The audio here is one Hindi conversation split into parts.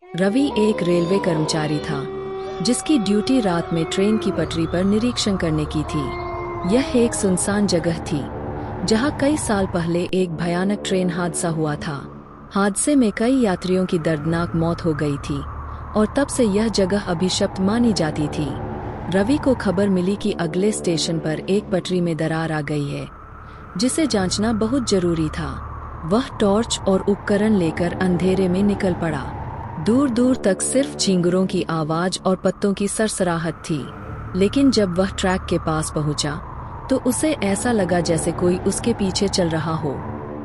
रवि एक रेलवे कर्मचारी था जिसकी ड्यूटी रात में ट्रेन की पटरी पर निरीक्षण करने की थी। यह एक सुनसान जगह थी जहां कई साल पहले एक भयानक ट्रेन हादसा हुआ था। हादसे में कई यात्रियों की दर्दनाक मौत हो गई थी और तब से यह जगह अभिशप्त मानी जाती थी। रवि को खबर मिली कि अगले स्टेशन पर एक पटरी में दरार आ गई है, जिसे जांचना बहुत जरूरी था। वह टॉर्च और उपकरण लेकर अंधेरे में निकल पड़ा। दूर दूर तक सिर्फ झींगुरों की आवाज और पत्तों की सरसराहट थी। लेकिन जब वह ट्रैक के पास पहुंचा तो उसे ऐसा लगा जैसे कोई उसके पीछे चल रहा हो।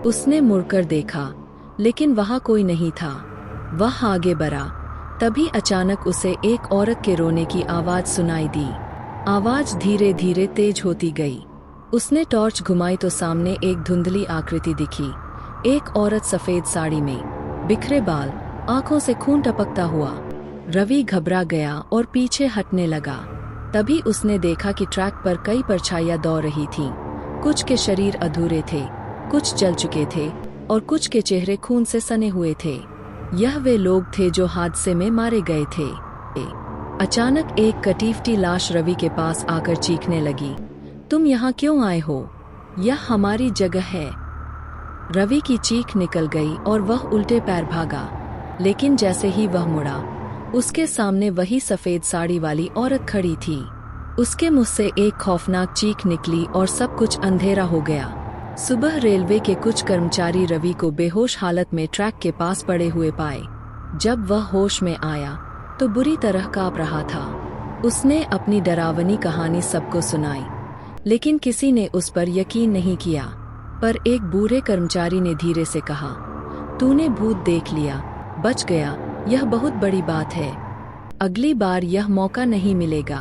उसने मुड़कर देखा, लेकिन वहां कोई नहीं था। वह आगे बढ़ा, तभी अचानक उसे एक औरत के रोने की आवाज सुनाई दी। आवाज धीरे धीरे तेज होती गई। उसने टॉर्च घुमाई तो सामने एक धुंधली आकृति दिखी। एक औरत सफेद साड़ी में, बिखरे बाल, आंखों से खून टपकता हुआ। रवि घबरा गया और पीछे हटने लगा। तभी उसने देखा कि ट्रैक पर कई परछाइयां दौड़ रही थीं। कुछ के शरीर अधूरे थे, कुछ जल चुके थे और कुछ के चेहरे खून से सने हुए थे। यह वे लोग थे जो हादसे में मारे गए थे। अचानक एक कटीफटी लाश रवि के पास आकर चीखने लगी, तुम यहाँ क्यों आए हो? यह हमारी जगह है। रवि की चीख निकल गई और वह उल्टे पैर भागा। लेकिन जैसे ही वह मुड़ा, उसके सामने वही सफेद साड़ी वाली औरत खड़ी थी। उसके मुंह से एक खौफनाक चीख निकली और सब कुछ अंधेरा हो गया। सुबह रेलवे के कुछ कर्मचारी रवि को बेहोश हालत में ट्रैक के पास पड़े हुए पाए। जब वह होश में आया तो बुरी तरह कांप रहा था। उसने अपनी डरावनी कहानी सबको सुनाई, लेकिन किसी ने उस पर यकीन नहीं किया। पर एक बूढ़े कर्मचारी ने धीरे से कहा, तूने भूत देख लिया, बच गया, यह बहुत बड़ी बात है। अगली बार यह मौका नहीं मिलेगा।